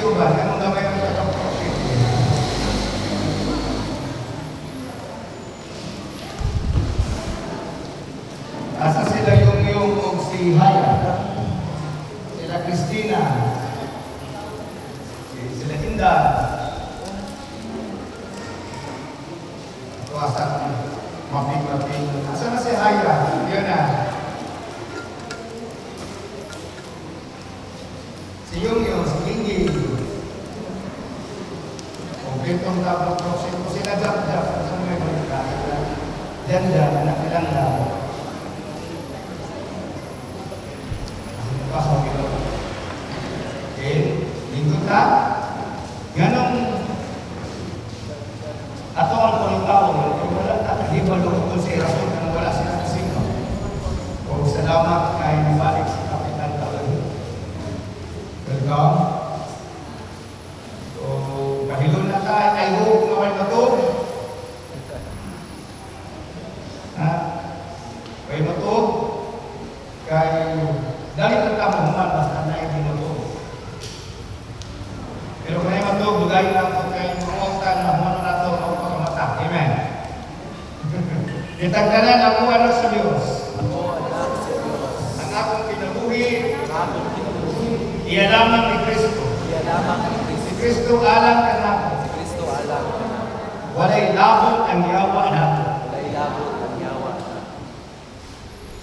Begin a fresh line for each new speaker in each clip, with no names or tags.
uban, anong gamay ang katapos? Asa sila yung o si Haya, sila Christina, sila Hinda, asa maping-maping. Asa na si Haya? Yun na. Si Yung, si Lindy. Kompletong tabang proxy ko sila Jap-Jap. Asa mo yung mga Janda, anak nilang na. Pasok ito. Okay, lingkod ka. Ganong ato ang pangitaon, wala nakahibalo kung sa irasyon na wala sila sa sino. O salamat kay nabalik sa Kapitan Talon. Welcome. So, kahilon na tayo, I hope na kayo matog. Kayo matog. Kay dahil ang tamuhan, basta na hindi matog. Pero kayo matog, bugay lang po kayo mamutan na muna na ito mapagkamata. Amen. Itagdanan ako anak sa Diyos. Ang akong kinabuhi, iya lamang ni Kristo. Si Kristo alam ka na ako. Walay labot ang yawa na ako.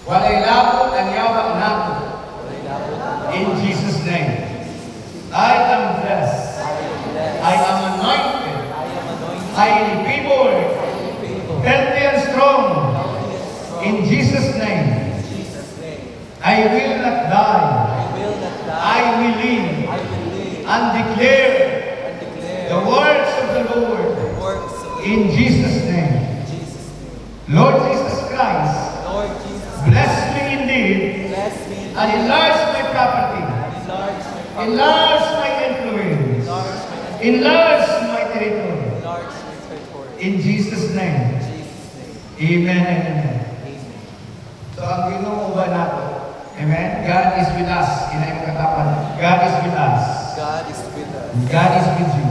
Walay labot ang yawa na ako. In Jesus' name. I am blessed. I am anointed. Highly favored. Healthy and strong. In Jesus' name. I will not die. I will live and declare the words of the Lord. In Jesus' name. Lord Jesus Christ, bless me indeed and enlarge my property. Enlarge my influence. Enlarge my territory. In Jesus' name. Amen and amen. So ang Ginoo ba nato? Amen? God is with us. Inay mo katapan. God is with us. God is with you.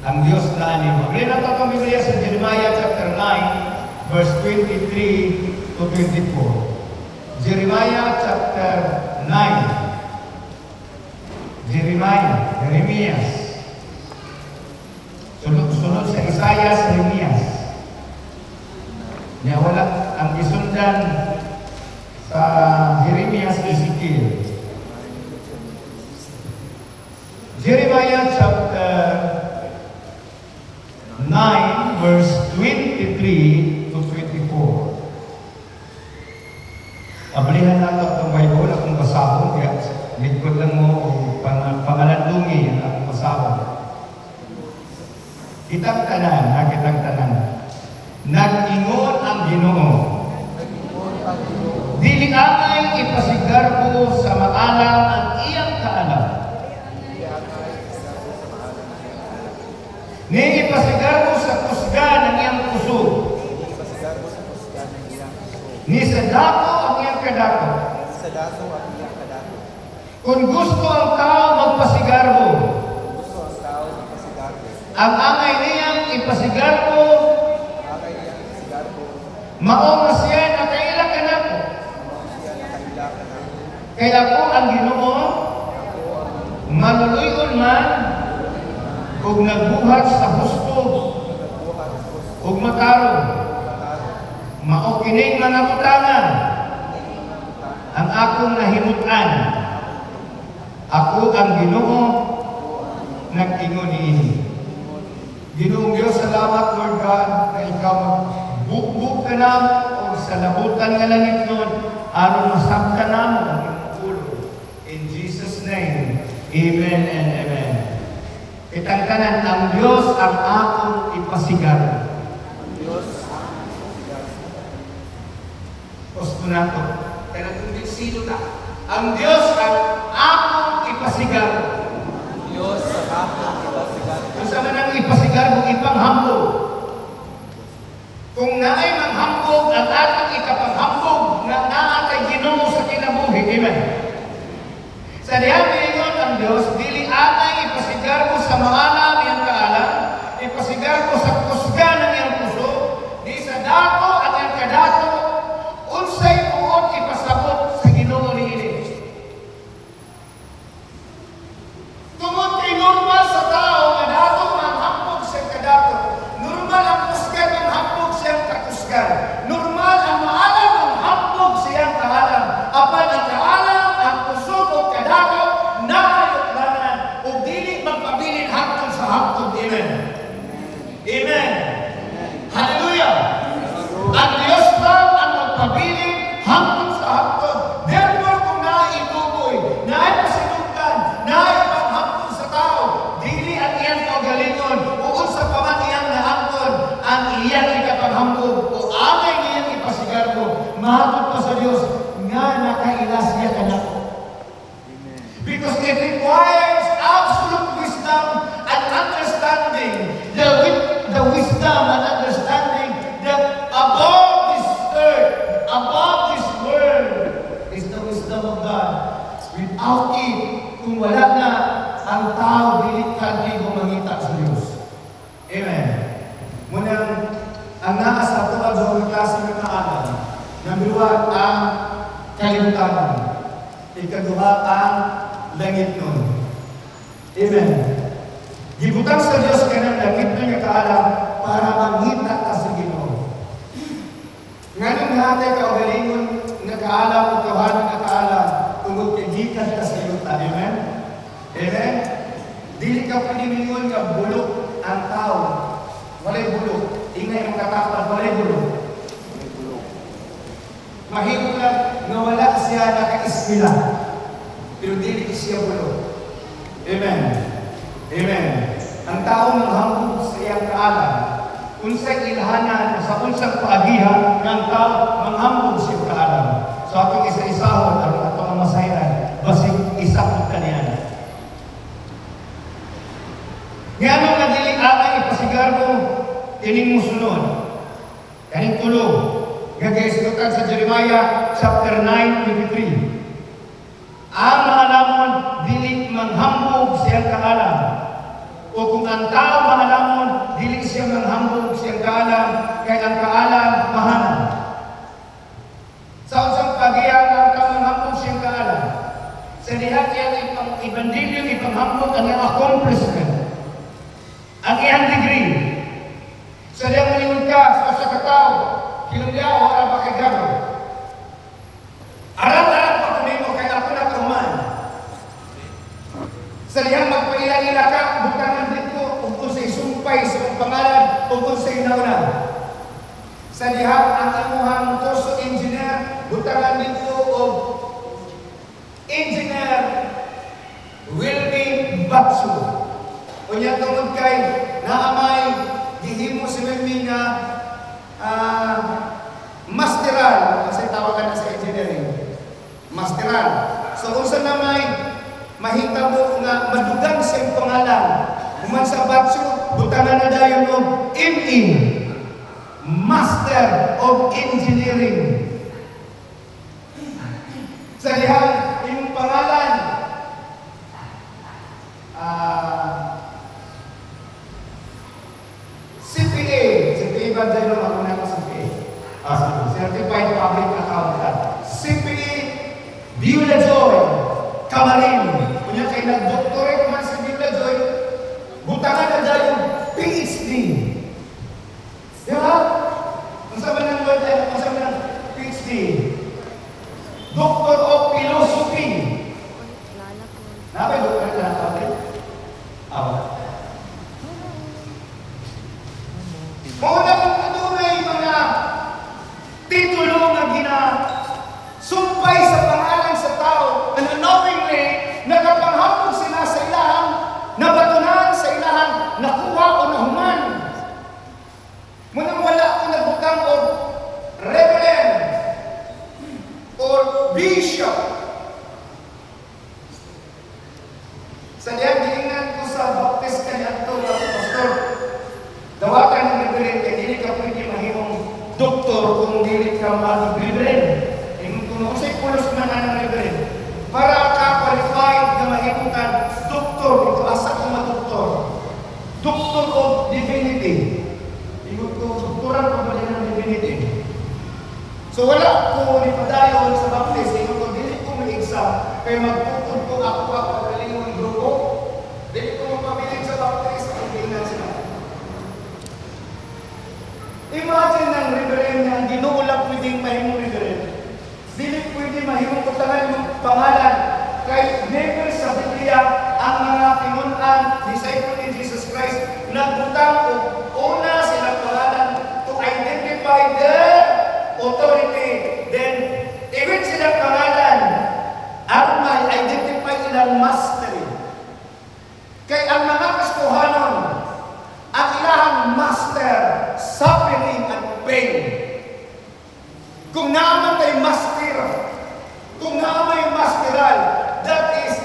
Ang Diyos na animo. Bili na ito ang Biblia sa Jeremiah chapter 9, verse 23 to 24. Jeremiah chapter 9. Jeremias. Sunod sa Isaiah, Jeremias. Niya wala ang isundan sa Jeremias, Ezekiel. Jeremiah chapter 9, verse 23 to 24. Ablihan nato itong Bible, akong basahon, kaya likod lang mo pangalandungi ang akong basahon. Kitang tanan, kitang tanan. Nag-ingon ang Ginoo. Dili angay ipasigarbo sa maalam ang iyang kaalam. Ni ipasigarbo sa kusgan ang iyang kusog. Ni sa dako ang iyang kadako. Kung gusto ang tao magpasigarbo, ang angay niyang ipasigarbo, maong na siya na kaila ka na po. Kaya po ang Ginoo, manuluyon man, kung nagbuhat sa husto, kung matarong, maokining manabutangan, ang akong nahimutan. Ako ang Ginoo, nag-ingon niini. Ginoong Diyos, salamat Lord God, na ikaw magbukbuk ka na o sa labutan nga langit nun, aron masabta na mo ang iyong ulo. In Jesus' name, amen and amen. Itangkanan, ang Diyos ang akong ipasigar. Gusto na ito. Kaya kung sino na, ang Diyos ang akong ipasigar. Kung saan nang ipasigar mo ipanghambog. Kung naay manghambog at atong ikapanghambog na naatay Ginoo sa kinabuhi. Amen. Sa diyan ngayon ang Diyos, dili ata wala na ang tao dili kadli gumangita sa Dios. Amen. Munang ang naa sa ato ang klase ng kaalam. Number 1 ang kalibutan. Ikaduha ang langit nun. Amen. Gibutang sa Dios kanang langit nun nga kaalam para mangita ka sa Ginoo. Nganong natin kaugalingon nga kaalam o kawanan nga kaalam tungod kay gikan ka sa yuta. Amen? Amen? Dili ka pwede mingon nga bulok ang tao. Walay bulok. Ingay ang katapan, walay bulok. Mahirap lang nga wala siya naka-eskwela. Pero dili siya bulok. Amen? Amen? Ang tao manghambog sa iyang kaalam. Unsay ilhanan sa unsang paagihan ng tao manghambog siya kaalam. So atong isa-isahon ang atong masayran basig isakot kaniya. Ngano nga dili angay ipasigar mo ining musunod. Kaning tulo nga giisutan sa Jeremiah chapter 9:23. Ang mga lamon dili manghambog siyang kaalam. O kung ang tao mga lamon dili siya manghambog siyang kaalam, kay ang kaalam mahanan. Sa usang pagiyan ang tao manghambog siyang kaalam. Sa diha iyang ibandilyo ipanghambog ang accomplishment. Ang iyang degree. Sa diyang malingon ka sa katao, kilangyaw o arang pakigaro. Arang-arang pa kumimo kay ako na kahuman. Sa diyang magpaila-ila ka, butangan dito, kung sa'y sumpay sa mong pangalan, kung sa'y nauna. Sa diyang ang imuhang kurso engineer, butangan dito o engineer will be Batsu. Kunya tungod kay naamay gihimo si Wilming nga masteral, kasi tawagan na sa engineering. Masteral. So kung saan na may mahitabo nga madugang siyang pangalan, human sa Batsu, butangan na dayon o ME, Master of Engineering. Sa dihang yung pangalan, CPA ba dahil naman ako na ako CPA? Certified Public Accountant. CPA, Beulah Joy, Kamarin. Kunya kay nag-doctorate man si Beulah Joy, butangan na dahil yung PhD. Di ba? Ang sabi ng word, ang sabi ng PhD. Doctor of Philosophy. Napay doctor na natin? Awa. Mauna kong katunay mga titulo na ginasumpay sa pangalan sa tao and unknowingly nagkapanghapon sila sa ilahan, nabatunan sa ilahan, nakuha o nahuman. Munang wala ko nagbutang o reverend or bishop. Sa diyan, giingnan ko sa baptist kanya ito na pastor. Dawakan ng reverend, kaya dili ka pwede mahimong doktor kung dili ka mag-reverend. Kung usay pulos man ng reverend, para ka qualified na mahimong ka doktor, ito asa ka ma-doktor. Doctor of Divinity. Ingot ko, doktoran ko ba din ng Divinity? So wala ko nipadayon sa baptist, ingot ko, dili ko may exam, kaya magpupod ko ako pagalingon grupo. Dili ko magpabiling sa baptist, ang tingnan sila. Imagine ng reverend na ang Ginoo lang pwedeng mahimong reverend. Dili pwede mahimong kutangan yung pangalan. Kay never sa Biblia ang mga tinunan, disciple ni Jesus Christ, nagbutang o una silang pangalan to identify their authority. Then, even silang pangalan, ang may identify ilang mastery. Kay ang mga kaskuhanon, ang ilahang master, suffering and pain. Kung naman tayo master, kung naman masteral, that is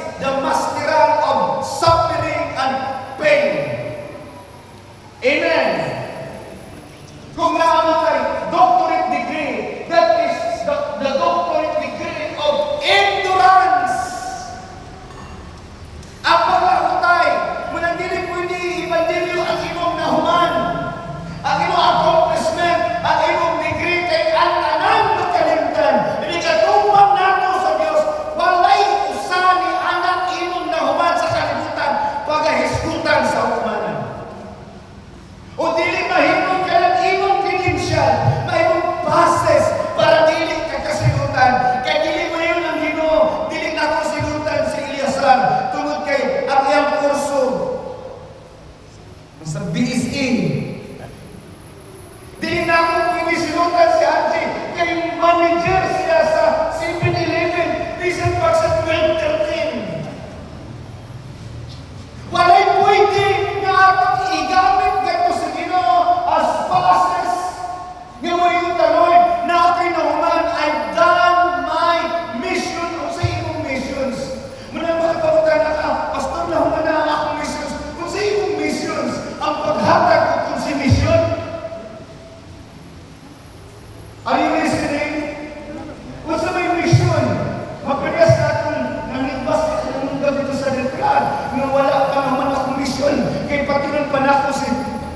nga wala ka naman akong misyon. Kay patinan pa na ako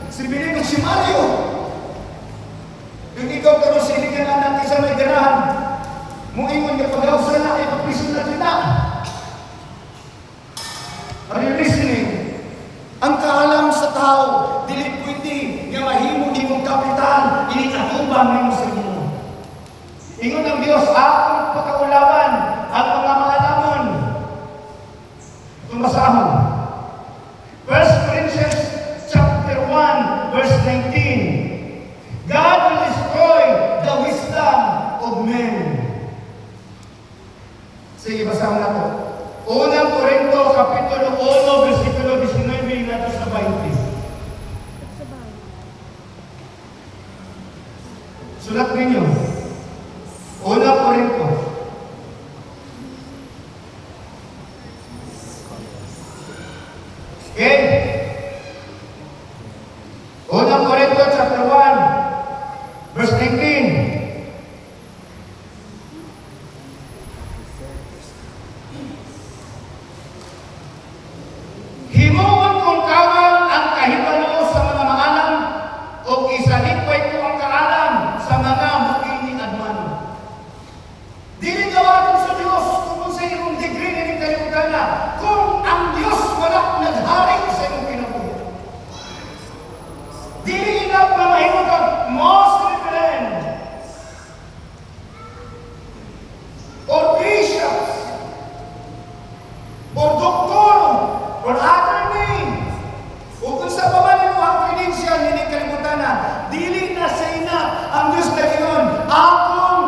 si Benito, si Mario. Yung ikaw karon sa iligan anak isa may ganahan. Muingon nga pag-awsa na ay pagpisun na kita. Are you listening? Ang kaalam sa tao, dili pwede nga mahimo imong kapital, ini-atubang nimo sa imo. Ingon ang Dios, akong pagkaulawan ang mga maalamon. Tumasahon. 1 Corinthians chapter 1, verse 19. God will destroy the wisdom of men. Sige, basahan nato. Unang Korinto, kapitulo 1, versikulo 19, nato sa 20. Sulat ninyo. Unang Korinto. Okay? Unang Korinto, chapter 1, verse 19. Himuon kong kawan ang kahibalo sa mga maalam o isalipay ko ang kaalam sa mga mukini adman. Dili gawaton sa Dios kung sa imong degree ni kalibutan na kung ang Dios wala naghari sa imong kinabuhi. Dili enough na mahimo kang most reverend or bishops or doktor or other name. O kung sa paman mo ang credential ni kalibutan na, dili na sa ina ang Diyos na yun. Akong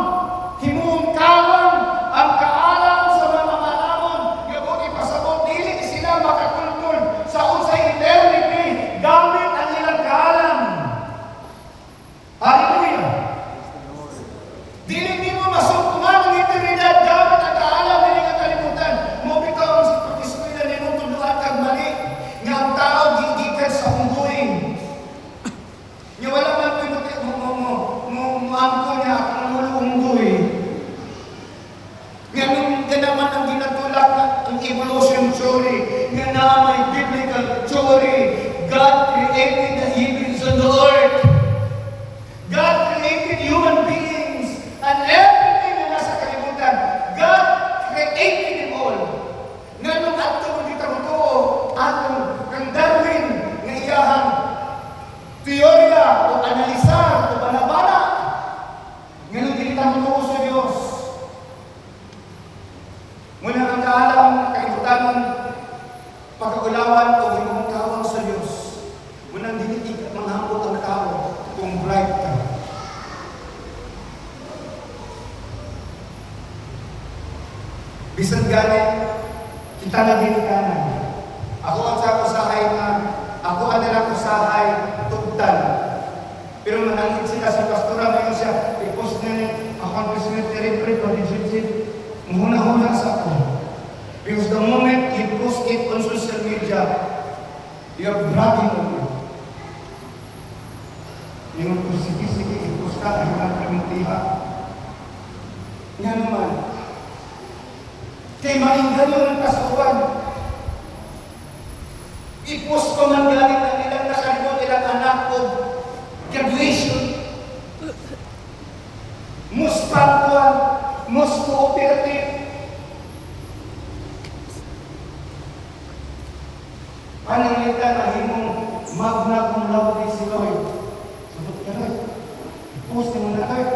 himuong kawan ang kaalam sa mga malamon. Yung ipasabot, dili sila makakultol sa unsay eternity gamit ang ilang kaalam. Hallelujah! Dili mo masukman ang eternidad gamit ang kaalam ni nga kalibutan. Mo bitaw ang sa pag-iskwela ni mo tuduan kag mali nga ang tao gigikan sa unggoy. Nga wala man mo angko niya ang unggoy. Nga nung ganaman ang ginatulak na ang evolution theory, nga na may biblical theory. God created the heavens and the earth. God created human beings and everything na nasa kalibutan. God created them all. Nga nung ato mo dito ko atong kang Darwin nga iyahang teorya o analisar o banabana. Nga nung dinitang mo sa Diyos. Muna ang kaalam, kaibutanon, pagkaulawan o imong kawang sa Diyos. Muna ang dinitig manghambot ang tao kung bright ka. Bisan gani, kita na dinikanan. Ako ang sa usahay na, ako ang nilang usahay, tugtan. Pero manangin sila sa pastora, ngayon siya, i-post na niya, accomplishment, territory, prodigy, muna-huna sa ako. Because the moment you post it on social media, you're bragging on it. Yung sige-sige, i-post ka, ang mga kamintiha. Nga naman, kay mainggan yun ang kasuwan. I-post ko man galing ng ilang nakalibot, ilang anak ko, graduation. Most punctual, most cooperative. Panangita na himong magna cum laude si Lloyd. Sabot ka Lloyd. I-post mo na Lloyd.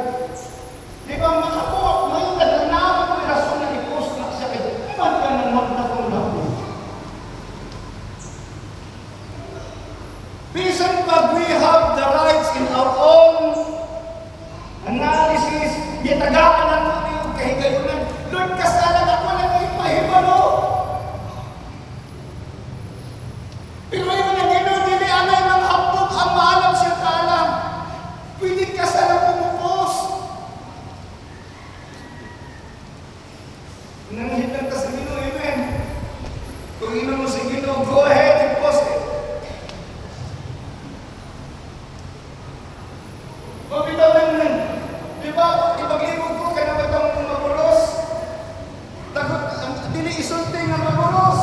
Di ba mga po, ngayon naman ko rason na i-post na siya kayo. Iman ka ng magna cum laude. Bisan pag we have the rights in our own analysis, yatagaan na ito yung kahigayunan. Lord, kasalan ako lang yung mahibalo. Pero yun ang gano'n, dili anay mga hapog ang maalam siya kaalam. Pwede kasalan pumupos. Nanghitang ka sa Ginoo, amen. Kung ino mo sa Ginoo, go ahead and post it. Mabitaw lang. Di ba? Ipag-ibog ko, kaya naman itong magulos. Takot, dili isulti nga magulos.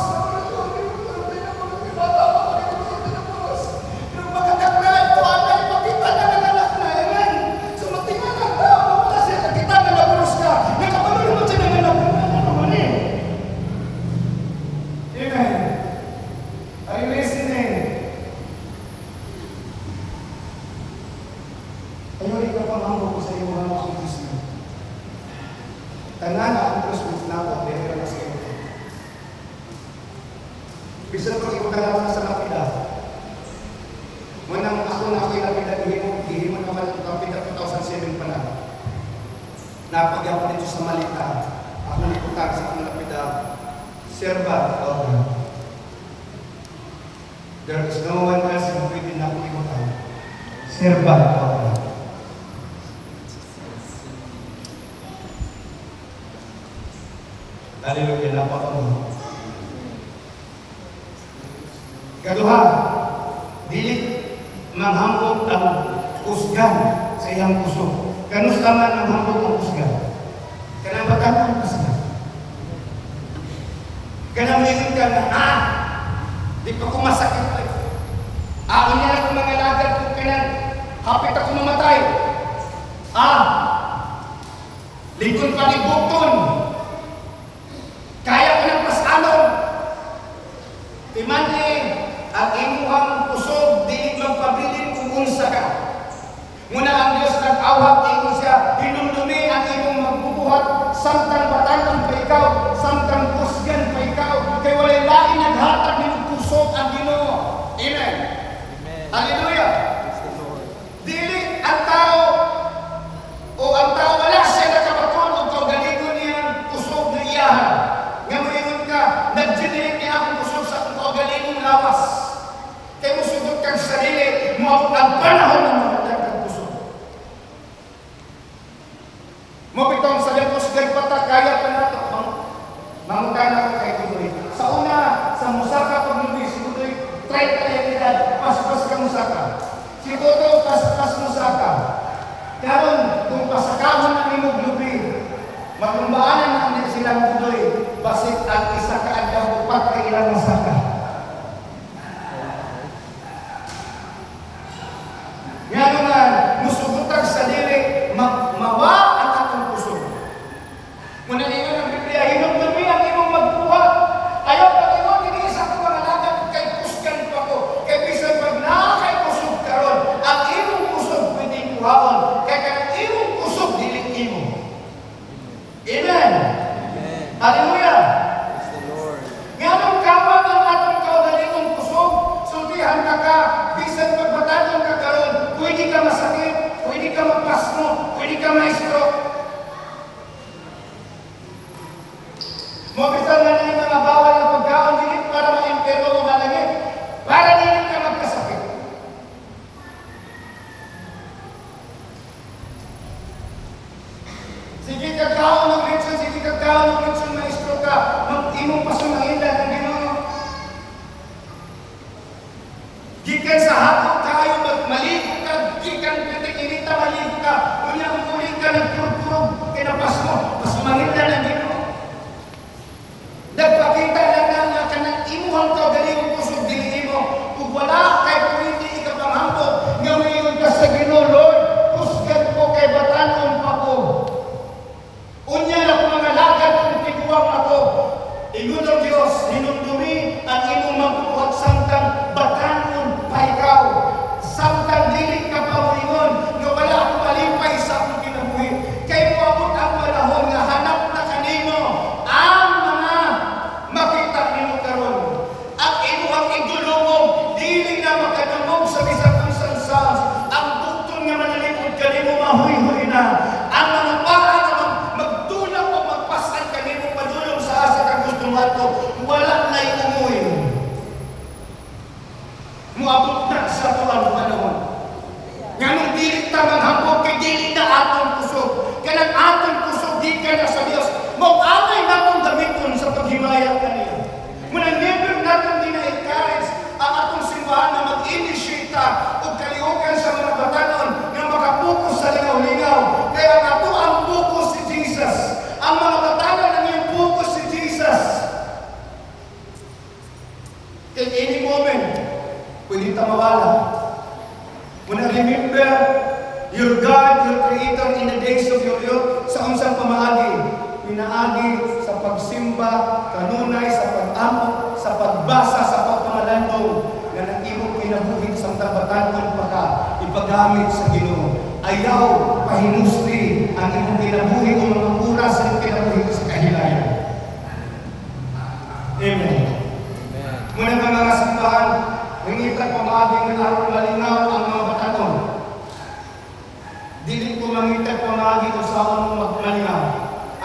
bisan ko ipagalaman sa lapida. Munang ako na ako'y lapida, hihimo naman ang lapida 2007 pa na. Napagyan ko dito sa Malita. Ako niputag sa akong lapida. Serba, there is no one else who pwede na akong iputag. Serba, Hallelujah, napaka-mo. Kaduha, dili manghambog ang usgan sa iyang puso. Kanus laman manghambog ang usgan. Kanang batanan ka sila. Kanang mayroon ka na, di pa ko masakit pa. Ako niya ako mga lagad kung kanang hapit ako mamatay. Lingkon pa ni Bukton. Kaya ko ng pasalong. Timani, ang imuhang pusog, di magpabilin kung unsa ka. Muna ang Diyos nag-awhag, ikaw siya, hinumdumi ang imong magbubuhat, samtang batanan pa ikaw, samtang pusgan pa ikaw, kay walay lain naghatag ng pusog ang Ginoo. Amen. Hallelujah. Dili ang tao, o ang tao wala siya nakabaton, o kaugalingon niyang pusog na iyahan. Nga mayon ka, nag-generate niya akong pusog sa akong kaugalingong lawas. Kaya mo sugot kang sarili, mo ang panahon na mamatag ng pusog. Mo bitong sa Diyos, gagpata, kaya pa na ito. Mangutan ako kay Tudoy. Sa una, sa Musaka, pag nung Tudoy, try ka na edad, pas-pas ka Musaka. Si Toto, pas-pas Musaka. Karon, kung pasakahon ng imong lubi, maglumbaanan na silang Tudoy, basit ang isa ka adlaw upat ka ilang Musaka. Nga naman, musugutag sa dili, mawa ang atong puso. Muna ninyo ng Biblia, hinumdumi ang imong magbuhat. Ayaw pa kayo, hindi isa ko mga lagad kay pusgan pa ko. Kay bisan pag nakakay pusog karon, ang imong pusog pwede kuhaon. Kaya kang imong pusog, diling imo. Amen. Hallelujah.
Praise the Lord.
Nga nung kawag ang atong kaugalingong pusog, sultihan ka, bisan pagbatanon ka karon, pwede ka masakit, pwede ka magpasmo, pwede ka ma-stroke. Mabisan na yung mga bawal na pagkaon dilit para ma-impero o malangit, para dilit ka magkasakit. Sige kagkaon ng litson, sige kagkaon ng litson, ma-stroke ka, mag-imong pasunangin lang ng Ginoo. Gikan sa hapon tayo, maligo ka, gikan pitik-inita, maligo ka, unyang uling ka, nagpurpurog, kinapas mo, pasumangin lang ng Ginoo. Nagpakita lang na kanang imuhang kaugalingong pusog dili mo. Kung wala kay pwede ikapanghambog, nga mayon ka sa Ginoo, Lord, pusgan ko kay batanon pa ko. Unya na kung mga lagad kung tiguang ako. Ingon ang Diyos, hinumdumi ang imong magbubuhat samtang batanon pa ikaw. Samtang dili ka pa ulingon, nga wala akong malipay sa akong kinabuhi. Kay moabot ang panahon nga hanap na kanimo ang mga makita nimo karon. Ang imuhang igulungog, dili na makadungog sa bisag unsang sounds. Ang bukton nga manalipod kanimo mahuy-huy na. Ang mga para na magtulak o magpasan kanimo padulong sa asa kang gusto mato, wala na'y umuwi. Muabot na sa tuwang panahon. Nga nung dili tamang hambog, kay dili na atong pusog. Kanang atong pusog, di ka na sa Diyos. Mag-amay natong gamiton sa paghimayang kanila. Muna never natong dina-encourage ang atong simbahan na mag-initiate o kalihukan sa mga batanon na makapokus sa lingaw-lingaw. Kaya ang ato ang focus si Jesus. Ang mga batanon ang yung focus si Jesus. In any moment, pwede tamawala. Muna remember your God, your Creator in the days of your youth sa unsang pamaagi. Pinaagi sa pagsimba, kanunay, sa pag-amo, sa pagbasa, sa pagpangalandong na ng imong kinabuhi sa tabatanon pa ka, ipagamit sa Ginoo. Ayaw pahinusli ang imong kinabuhi o mga oras ng kinabuhi sa kahilayan. Amen.
Amen.
Muna mga simbahan, mangita pamaging nga aron malinaw ang mga batanon. Dili ko mangita pamagi kung saan mo magmalinaw.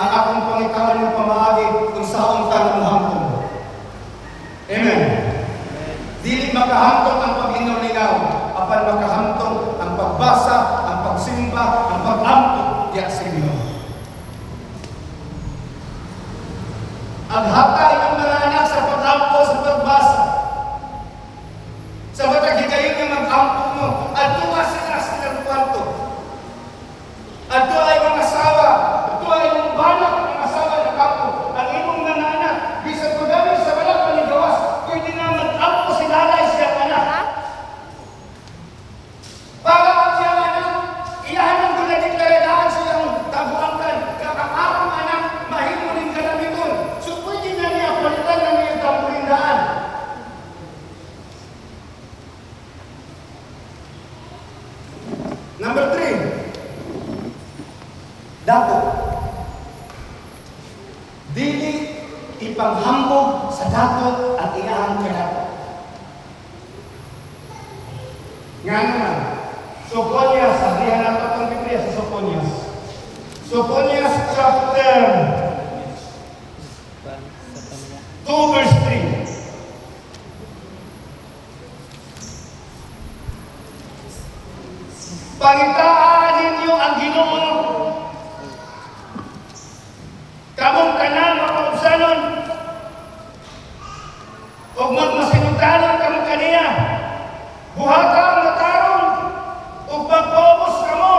Ang akong pangitaon ng pamagi kung saan ka namuhangtong. Amen. Dili makahangtong ang pag-linaw-linaw, apan makahangtong ang pagbasa, ang pagsimba, ang pag-ampo diya sa Ginoo. Ang hata ng mga anak sa pag-ampo sa pagbasa. Sa matag higayon nga mag-ampo mo, adto sila sa ilang kwarto. Adto ay mga asawa, adto ay mga banak ng asawa na kapo. Ang imong mga anak, bisan ko dami sa balak panigawas, pwede na mag-ampo si lalay siya anak. Para ang siyang anak, iyahan ang duladik-laradaan siyang tabuangkan, kakakapang anak, mahimo rin kalamiton. So pwede na niya palitan na niya tamburindaan. Number 3, dato. Dili ipanghambog sa dato ang iyahang kadato. Nga naman, Sophonias, sabihan nato ang Biblia sa Sophonias. Sophonias chapter 2 verse 3. Pangitaan ninyo ang Ginoo. Kamong tanan makaubsanon. Ug magmasinungdanon kamong kaniya. Buhata ang mataron ug magpaubos kamo.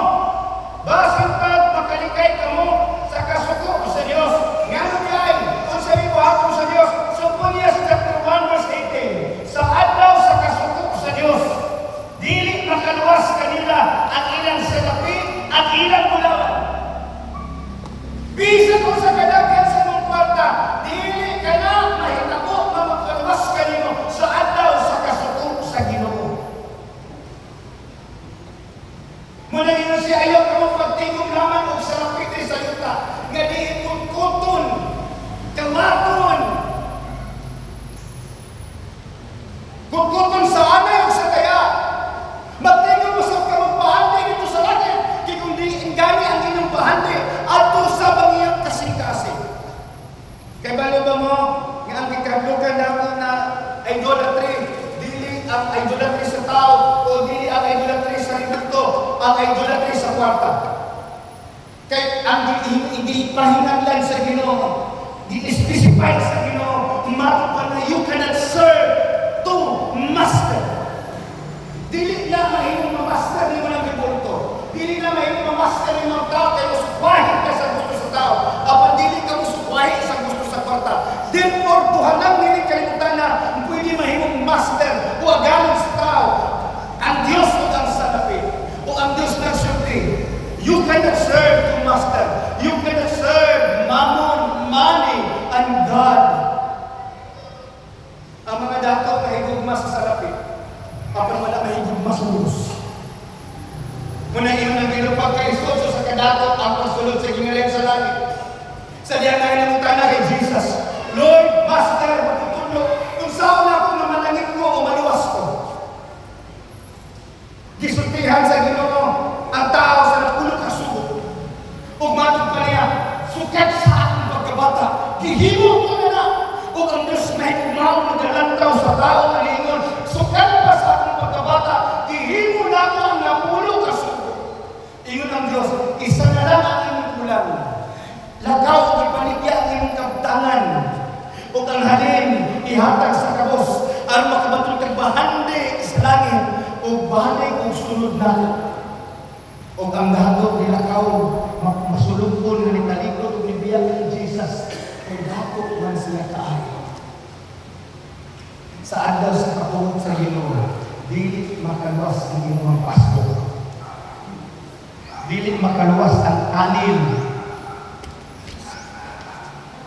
Basin pag makalikay kamo sa kasuko sa Dios. Ngano diay kung sa buhaton sa Dios. Sophonias chapter 1 verse 18. Sa adlaw sa kasuko sa Dios, dili makaluwas kanila ang ilang salapi at ilang bulawan. Bisa ko sa kadaghan sa mong kwarta, dili ka na mahitabo na makaluwas kanino sa adlaw sa kasuko sa Ginoo. Muna yun siya ayaw ka mong pagtingog naman o salapi din sa yuta nga di ikutkuton, kamaton. Kutkuton sa anay o sa kaya. Magtingin mo sa kamang pahandi dito sa langit. Kaya kung di ingani ang inyong pahandi, ato sa bangiyang kasing-kasing. Kaya balo ba mo, nga ang ikablugan natin na idolatry, dili ang idolatry sa tao, o dili ang idolatry sa ribulto, ang idolatry sa kwarta. Kaya ang ipahinaglan sa Ginoo, di-specify sa Ginoo, marupa na you cannot serve two master. Dili na mahimong mamaster ni mga ribulto. Dili na mahimong mamaster ni mga tao kaya musukwahin ka sa gusto sa tao. Apan dili ka musukwahin sa gusto sa kwarta. Therefore, tuhanang nili kalimutan na pwede mahimong master o agalan sa tao. Ang Diyos o ang salapi o ang Diyos ng sulti. You cannot serve two master. You cannot serve mammon, money, and God. Ang mga dato na higugma sa salapi, kapag wala mahigog masulos. Muna iyon ang ginupag kay Jesus sa kadato ang pasulod sa gingaling sa langit. Sa diyan na inamutan na kay Jesus, Lord, Master, magtutulog, kung saan ako na manangit ko o maluwas ko. Gisultihan sa Ginoo ang tao sa napulog kasugo. Ug matod pa niya, sukat sa akong pagkabata, gihimo ko na ug ang Diyos na hikumaw nagalantaw sa tao na lingon, sukat pa sa akong pagkabata, gihimo na ako ang napulog kasugo. Ingon ang Diyos, isa na lang ang imong kulang. Lagaw ug ipaligya ang imong kabtangan. Ug ang halin ihatag sa kabos aron makabatul kag bahandi sa langit ug bahandi ug sulod nato. Ug ang dato nilakaw masulugkon nga nitalikod ug nibiyak ni Jesus kay dato man sila kaayo. Sa adlaw sa katungod sa Ginoo, dili makaluwas ang imong pasto. Dili makaluwas ang anil.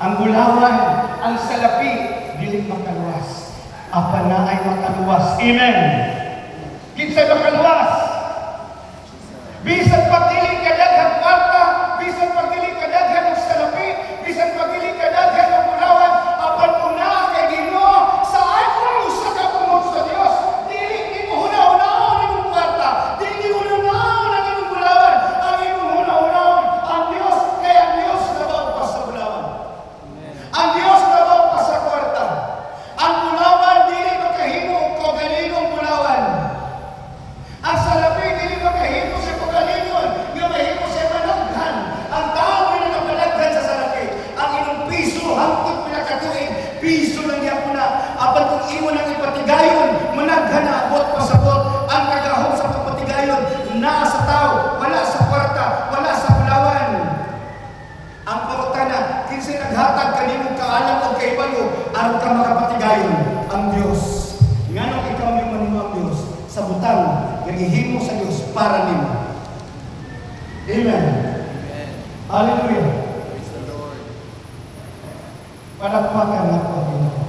Ang bulawan, ang salapi, dili makaluwas. Apa na ay makaluwas. Amen. Kinsa makaluwas? Bisan pagdili kadaghan kwarta, bisan pagdili kadaghan ng salapi, bisan pagdili kadaghan ng bulawan, apan una kay Ginoo sa adlaw sa aron ka makapatigayon ang Dios. Nganong ikaw yung manimo ang Dios sa butang nga gihimo sa Dios para nimo. Amen. Hallelujah.
Praise the Lord.
Palakpakan nato ang Ginoo.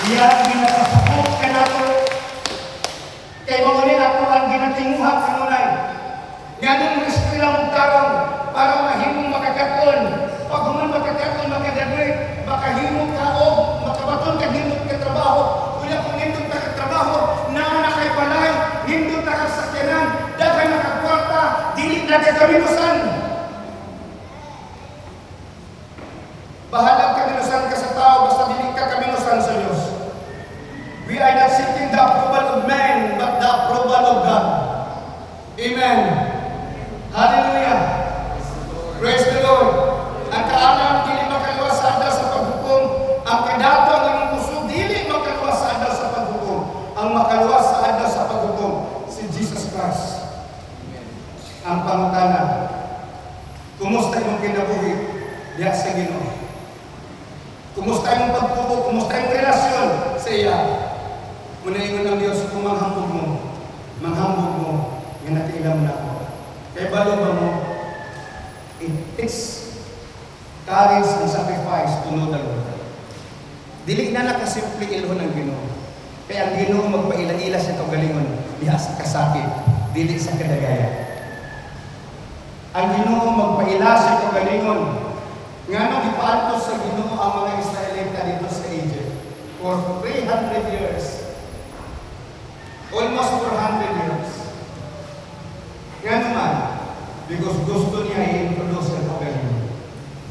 Iya ginapasakop ka nato. Kay mo ni ato ang ginatinguhan kanunay. Nganong eskwela mong tarong para mahimong makakaton. Pag human makakaton, makagraduate, makahimong ka o makabaton ka himong ka trabaho. Kaya kung himong ka trabaho, na kay balay, himong ka sakyanan, daghan na kagwarta, dili na ka kaminusan. Bahalag kaminusan ka sa tao, basta dili ka kaminusan sa Diyos. We are not seeking the approval of man, but the approval of God. Amen. Hallelujah. Praise the Lord. Ang kaalam, dili makaluwas sa adal sa paghukom. Ang kadato, ang inyong puso, dili makaluwas sa adal sa paghukom. Ang makaluwas sa adal sa paghukom, si Jesus Christ. Ang pangutana, kumusta imong kinabuhi diya sa Ginoo? Kumusta imong pagtubo? Kumusta imong relasyon sa iya? Unahingon ng Diyos kung manghambog mo, nga nakiilam na ako. Kaya balo ba mo, it takes courage and sacrifice to know the Lord. Dili na nakasimple ilhon ng Ginoo. Kaya ang Ginoo magpaila-ila siya kaugalingon diha sa kasakit, dili sa kadagaya. Ang Ginoo magpaila siya kaugalingon nganong gipaantos sa Ginoo ang mga Israelita dito sa Egypt for 300 years. Almost 400 years. Nga naman, because gusto niya i-introduce ang kaugalingon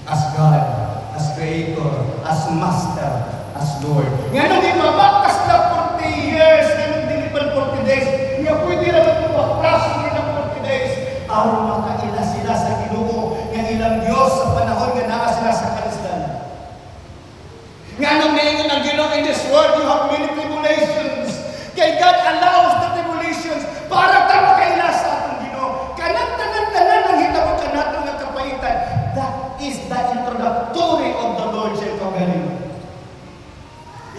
as God, as Creator, as Master, as Lord. Nga nung imabakas na 40 years, nga nung dinipan 40 days, nga pwede naman ito maklas nila 40 days, aron makaila sila sa Ginoo, nga ilang Diyos sa panahon nga naa sila sa kanistan. Nga nung naingon ang Ginoo, in this world you have many tribulations. Kay God allows the tribulations para ta makaila sa atong Ginoo. Kanang tanan-tanan ang hitabo kanato nga kapaitan. That is the introductory of the Lord sa kaugalingon.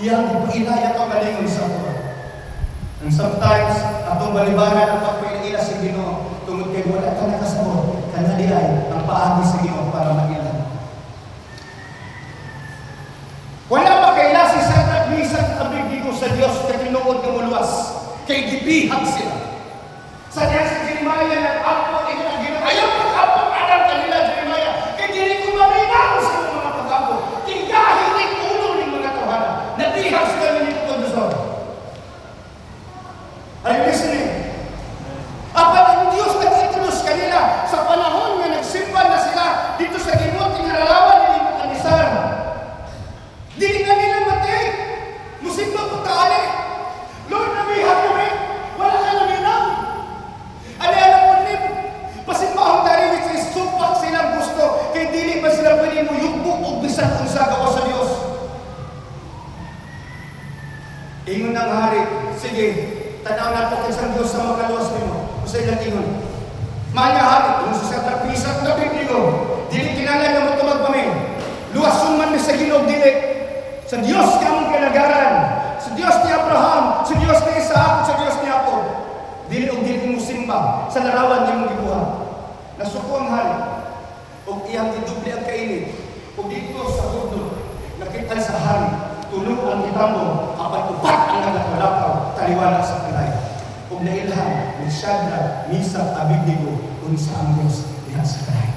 Iyang ipailaya kaugalingon sa ato. And sometimes, atong balibaran ang pagpaila sa Ginoo, tungod kay wala ka nakasabot, kanali ay ang paagi sa Ginoo para mag-ilan. Wala makaila si Sadrach, Mesach, Abednego sa Diyos kay tinuod nga muluwas, kay gibihag sila. Sa diyan si Jeremiah nag-apot, ito ang Ginoo. Ayaw mag-apot anang kanila, Jeremiah. Kay dili ko maminaw sa mga pag-apot. Tinggahin ay ulo ng mga tawhana. Nabihag sila ng Nabucodonosor. Are you listening? Apat ang Diyos nag-introduce kanila sa panahon nga nagsimba na sila dito sa Ginoo, tinaralawan ni Nebuchadnezzar. Dili na nila matay. Musimba po taali. Lord, nabihag kami. Wala ka naminaw. Alam po ni pasimbahong tari which is supak silang gusto. Kaya dili ba sila pwede mo yugbo o bisan kung sa gawa sa Diyos. Ingon ng hari, sige, tanaw na po kisang Diyos sa makaluwas nimo. Kung sa ilang ingon. Mahal nga hari, kung sa Sadrach, Mesach, Abednego, dili kinanglan nga mo tumagpamin. Luwason man mi sa Ginoo dili. Sa Diyos ka mong kalagaran, sa Diyos ni Abraham, sa Diyos ni Isaac, sa Diyos ni Jacob. Dili o dili mo simba sa larawan niya mong gibuhat. Nasuko ang hari, o iyang idubli ang kainit, o dito sa hudo, nakita sa hari, tulog ang itambo, apat-upat ang nagakalakaw, taliwala sa kalay. O nailhan ni Sadrach, Mesach, Abednego, kung sa ang Diyos diha sa kalay.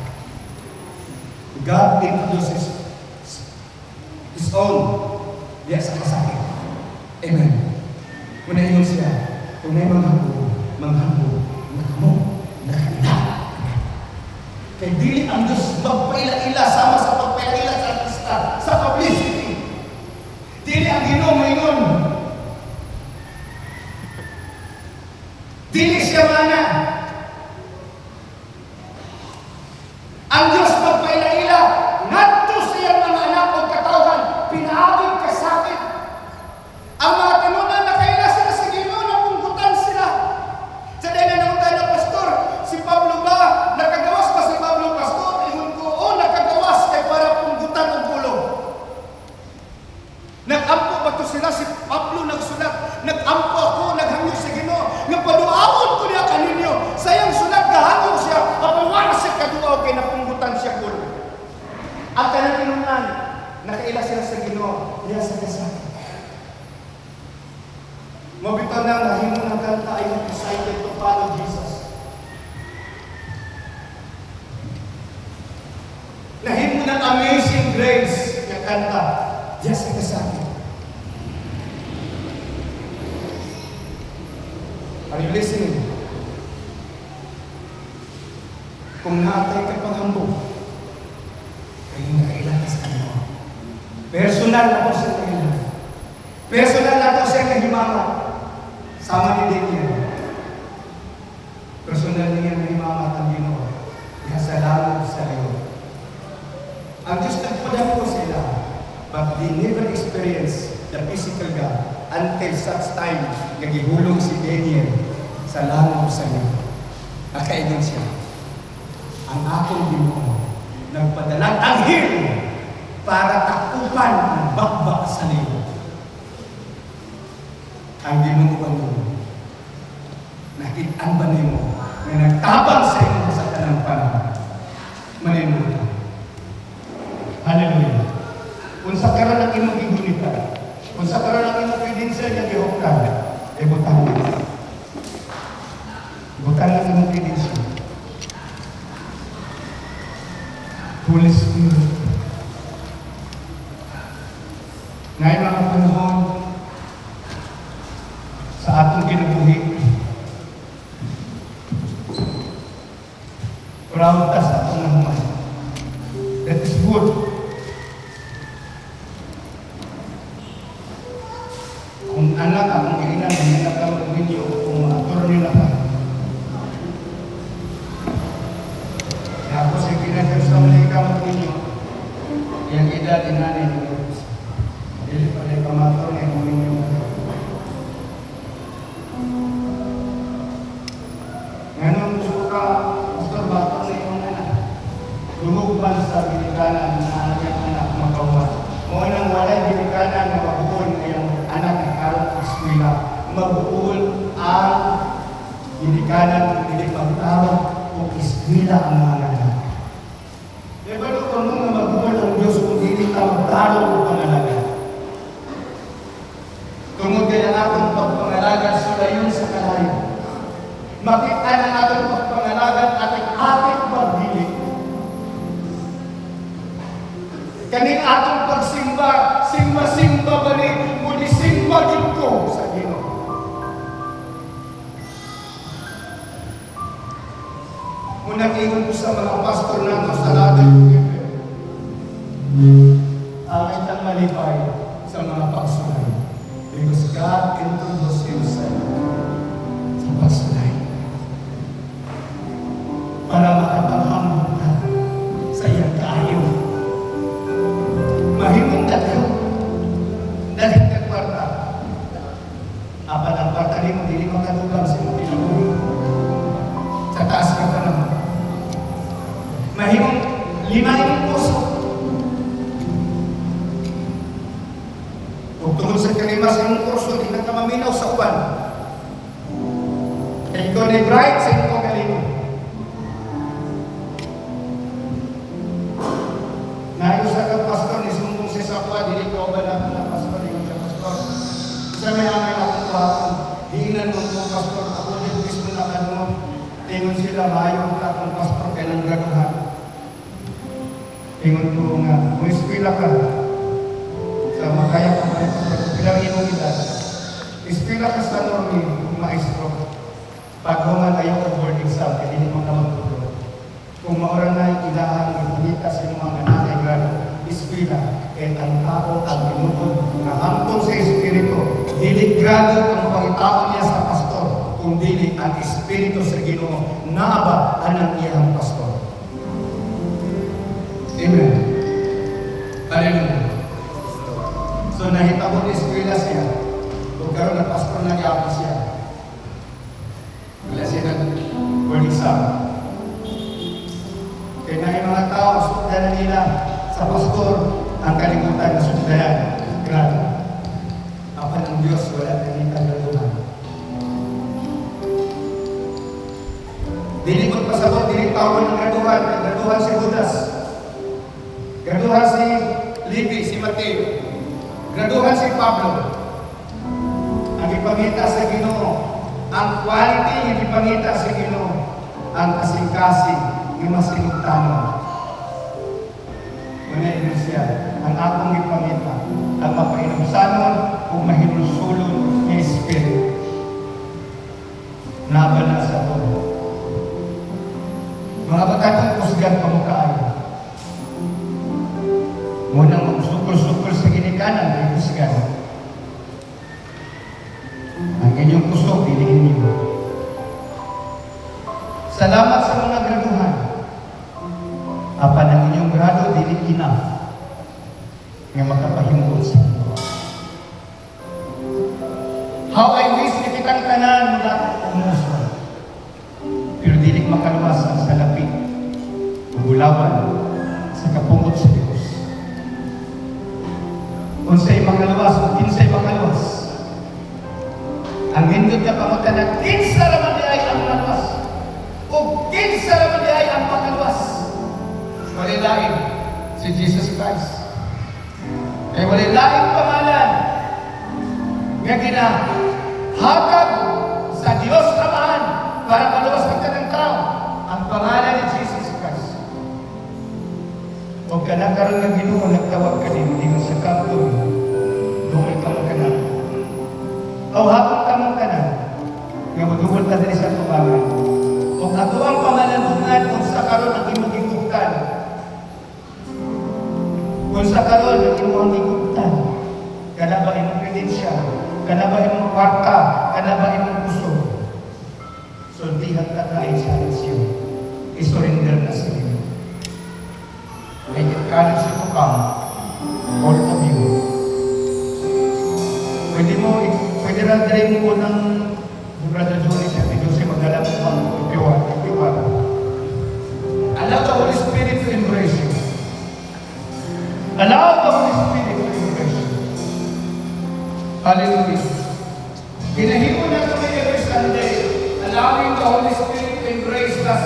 God introduces His own diya sa kasakit. Amen. Kung naingon siya, kung may manghambog, nakamo, nakakita. Kaya dili ang Diyos magpaila-ila sama sa pagpaila-ila sa artista, sa publicity. Dili ang Ginoo maingon. Dili siya mana. Ang Diyos magpaila-ila, ngadto siya mga anak o katawhan, pinaagig kasakit. Ang mga tinunan na kaila sila sa Ginoo, napungkutan sila. Sa dahil na naman na pastor, si Pablo ba, nakagawas pa si Pablo pastor? Ingon ko, nakagawas kay para pungkutan ang pulo. Mabito na nahimo ng kanta ay excited to follow Jesus. Nahimo ng amazing grace na kanta. Yes, nagkasabi. Are you listening? Kung naatay ka panghambog, kayo na kailangan sa kanila. Personal ako sa kanila. Personal ako sa kahimama. Sama ni Daniel. Personal niya na himamat ang Ginoo. Ihasalamat sa iyo. Ang Diyos nagpadala ko sila, but they never experience the physical God until such time nagihulong si Daniel sa langaw sa iyo. Nakaingon siya. Ang akong Ginoo nagpadalang anghel para takupan ang bakbak sa iyo. Ang Ginoo ba mo? Nakitaan ba niyo na nagtabang sa inyo sa kanang panahon? Maninuta. Hallelujah. Kung sa karan ang imong gigunita, kung sa karan ang imong kredensya nga gihuktan, ay butang mo. Butang ang imong kredensya. Holy Spirit. Ngayon mga panahon, sa atong kinabuhi, proud ta sa atong nahuman. That is good. Kung anak akong kainan, hindi na ka mag-video, kung attorney na ka. Kaya ako sa kainan, sa mga ka mag-video, yung edad, inanin, hindi pa rin pamatorney, mag-video. Ngayon, gusto ka, Pastor, bato na yung anak. Lumugban sa binikanan na anak anak magawa. Mo nang walay binikanan na mabuol ngayong anak na karon sa eskwela. Mabuol ang binikanan dili pagtawag o eskwela ang mga anak. Diba no, kung nga mabuol ang Diyos kung dili ka magtawag o pangalaga. Tungod kaya akong pagpangalaga sulayon sa kalayo. Makita na natin pagpangalagan at ating pagdili. Kaning atong pagsimba, simba-simba ba ni, muli simba din ko sa Ginoo. Muna ingon ko sa mga pastor nato sa lahat ang itang malipay sa mga pagsulay. Because God introduced Himself sa pagsulay. Para makapanghambog ka sa iyang kaayo. Mahimong tatlo. Dahil kwarta. Apat ang kwarta ni mo, hindi makadugang sa mga pinabuhi. Sa taas ka pa naman. Mahimong lima yung puso. Kung tungkol sa kalima sa iyong kurso, hindi ka maminaw sa uwan. Kaya ikaw na bright sa iyong galingo. Naayos sa pastor, nisumbong siya sa kuha, dili ko ba natin na pastor, hindi siya pastor. Sa may amay akong kuha, hiinan mo po pastor, ako din mismo na kanunod. Tingon sila, maayong ka akong pastor, kailang graduhan. Tingon ko nga, kung eskwela ka, sa makaya ka pa ito, bilang inong edad, eskwela ka sa normi, maestro. Pag human ayaw ka board exam, kaya hindi mo ka magtulog. Kung maurang na yung ilahan, magpunita sa mga nanay grado, eskwela, kaya ang tao ang pinukod na hangtong sa Espiritu, dili grado ang pangitao niya sa pastor, kung dili ang Espiritu sa Ginoo, naaba anang iyang pastor. Amen. Hallelujah. So nahitabo ni eskwela siya, kung karoon na pastor na gapos siya. Wala siya nag-board exam. Kaya na yung mga tao, sundan nila sa pastor ang kalimutan na sundayan. Grabe. Apa ng Diyos, wala na nita graduhan. Dili ko pasabot, dili tawon ng graduhan. Graduhan si Judas. Graduhan si Levi, si Mateo. Graduhan si Pablo. Ang gipangita sa Ginoo. Ang quality nga gipangita sa Ginoo. Ang kasing-kasing nga masinugtanon. Una siya, ang akong gipangita, ang mapainumsanon o mahilulsulon ng Espiritu. Naban na sa todo. Mga bakatong kusgan pamukaayo. Munang magsukol-sukol sa ginikanan ay kusgan. Ang inyong kusog, piliin niyo. Salamat sa mga graduhan. Apan ang inyong grado, dili enough nga makapahimod sa inyo. How I wish na kitang tanan mula umuso. Pero dili makaluwas ang salapi, gulawan sa kapungot sa Diyos. Unsay makaluwas o kinsay makaluwas. Ang hindot na pamatanan, kinsa raman di ay ang maluwas. O kinsa raman di ay ang makaluwas. Walay lain si Jesus Christ. Kaya walay lain pangalan nga ginahakag sa Diyos Amahan para maluwas ang kanang tao. Ang pangalan ni Jesus Christ. O kanakaroon ng Ginoo nagtawag ka din sa kanto. Dungay ka mo kanan. O hapon ka mo kanan. Nga madugol ka din sa tubangan. O ato ang pangalanungan kung sa karoon ang imong higugtan. Kung sa karoon ang imong higugtan. Kana ba imong credential? Kana ba imong kwarta? Kana ba imong puso? Sultihan ka na i-challenge yun. I-surrender na sa iyo. Make it courage to come. All of you. Pwede na dali mo ng Brother Johnny sa Jose magdala mo pang ipiwa. Allow the Holy Spirit to embrace you. Allow the Holy Spirit to embrace you. Hallelujah. Ginahimo na kami every Sunday, allowing the Holy Spirit to embrace us.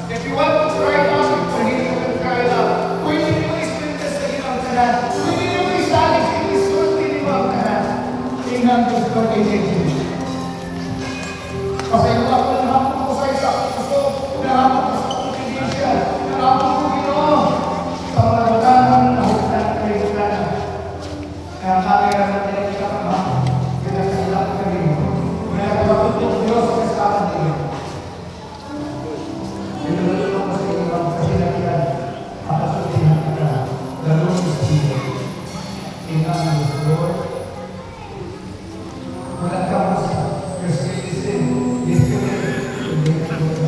If you want to cry out for Him, you can cry out. Pwede mo i-spiritas sa ilang kanan. Pwede mo isalig sa isulti ni mga kanan. Tingnan Diyos ko kay Jesus. Pasaylo ako ng hapon ko sa isa. Gusto, pinahapon ko sa konfidensya. Pinahapon ko Ginoo. Sa mga batanan na hukulan kayo kanan. Kaya kaya natin ang ikakamahan. Pinagkailan ka rin. Kaya nakapagod Diyos sa kasalan din. Pinulunod ko sa ibang kasinatian. Makasuntihan ka. Dalawang Spirit. Tingnan ang Lord. Wala ka masa. Kasi listen. Listen. Hindi ka masa.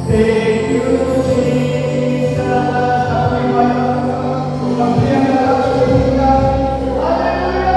Thank you, Jesus. Ako'y mayroon. Pagbiyan na lang sa Pilipinas. Hallelujah!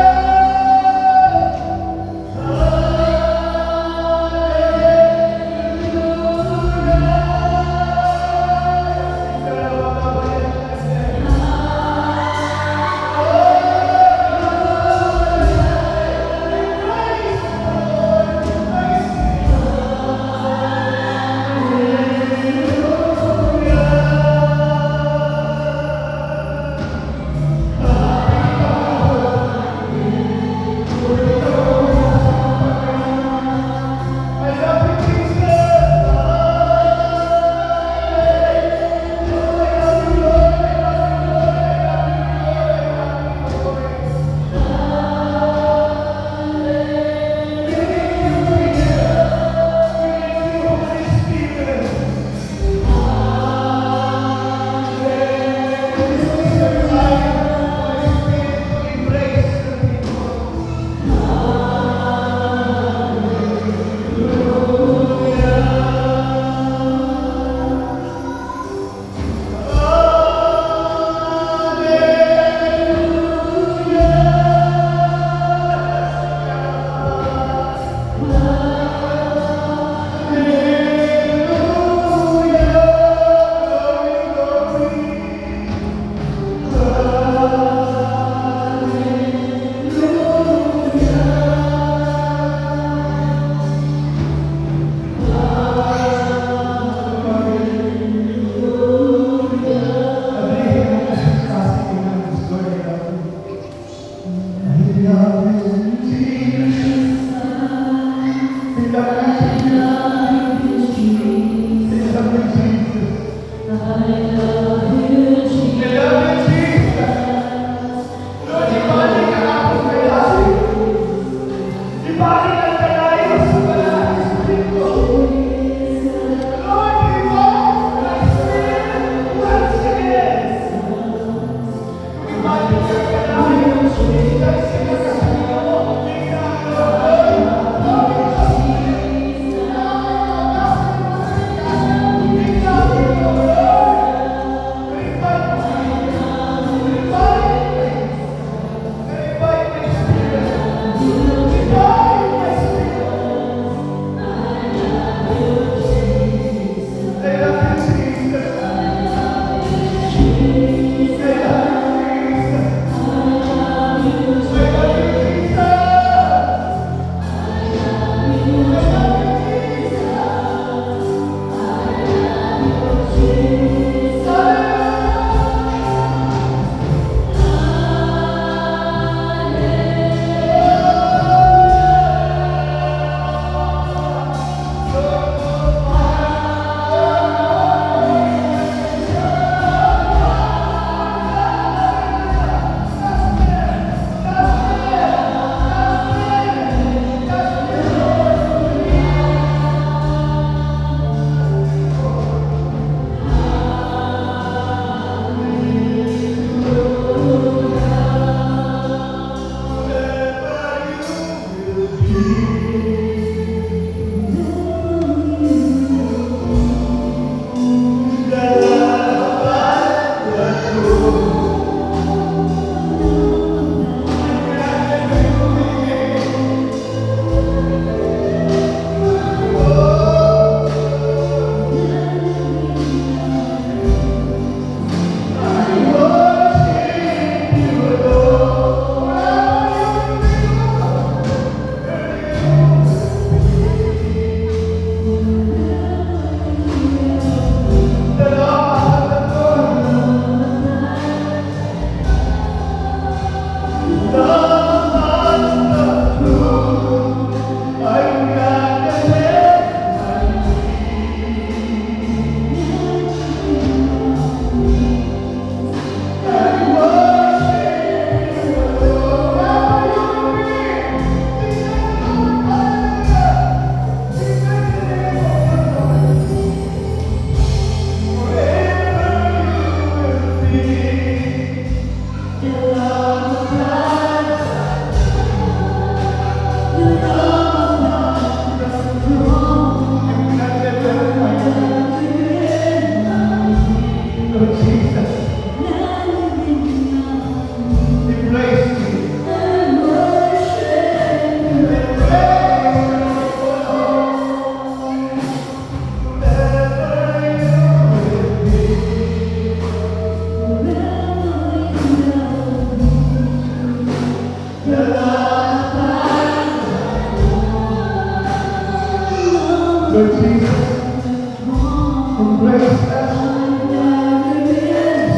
Embrace us.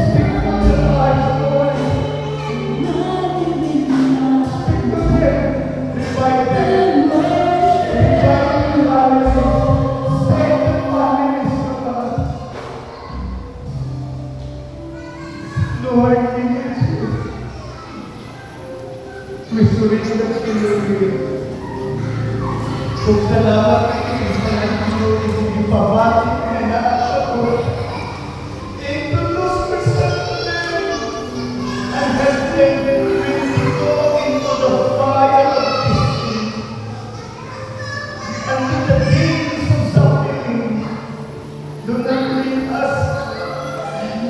Speak to their lives, Lord. Speak to them. Revive them. Revive their lives. Save the families, God. Lord, we need you. We surrender to you. Kung salamat kayo sa nagtulong, ipabati ka na ako. Introduce yourself to them and help them really go into the fire of teaching and to the deeds of suffering. Do not leave us.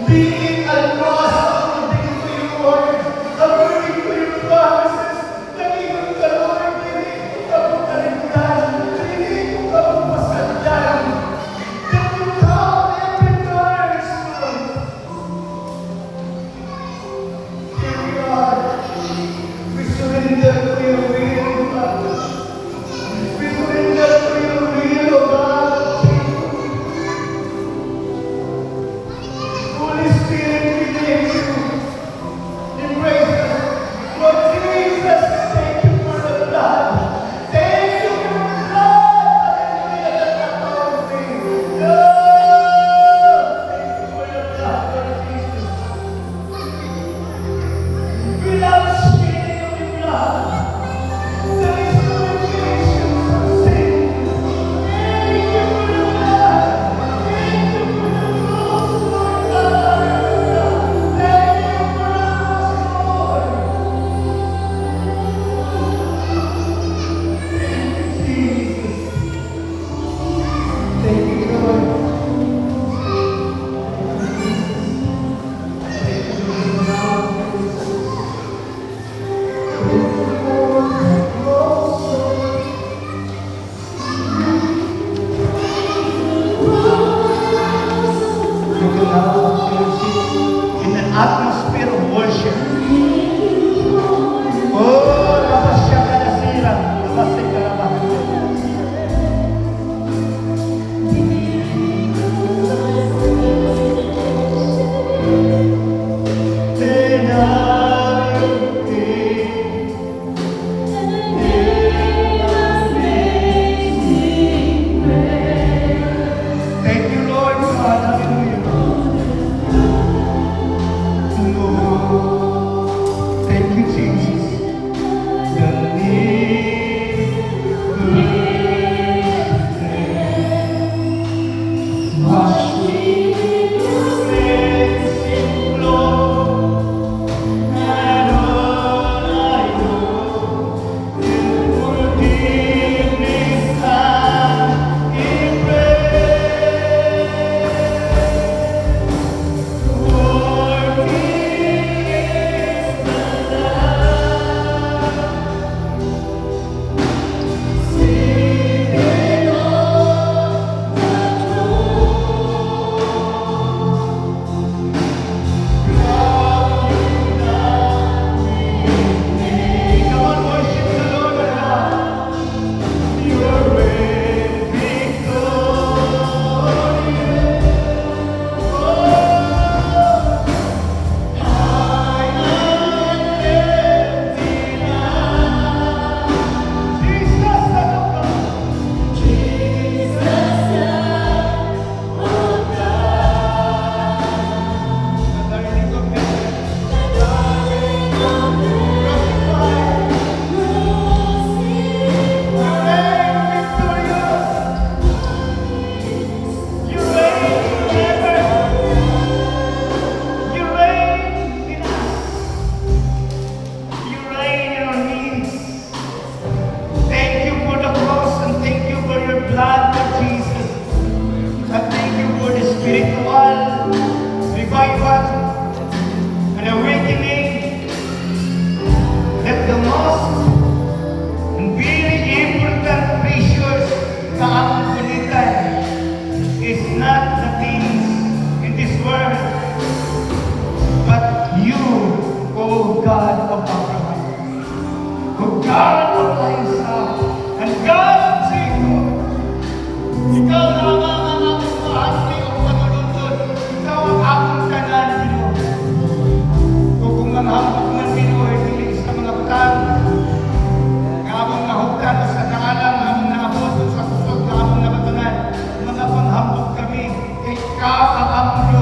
Be it almas according to your word, according to your promises, na iyong kalawin, hindi ka po kaligtan, hindi ka po pasadyan. That you count every verse, Lord. Here we are. We surrender to your will, God. We surrender to your will, O God. Holy Spirit, we need you. Embrace us. Lord Jesus, thank you for the blood. Thank you for the blood. Hallelujah. That's the power of faith. Thank you for your blood, Lord Jesus. Without shedding of your blood, there is no remission from sin. Thank you for the blood. Thank you for the cross, Lord God. Thank you for the cross, Lord. Jesus. Thank you, Lord. Thank you, Lord. In an atmosphere of worship. Oh, labasya ka na sira. Labasya ka na bakit. Thank you, Lord God. Hallelujah. Lord, thank you, Jesus. The wash me with cleansing flow, and all I know is forgiveness and embrace. Ikaw lamang ang aking mahal,
kakakampi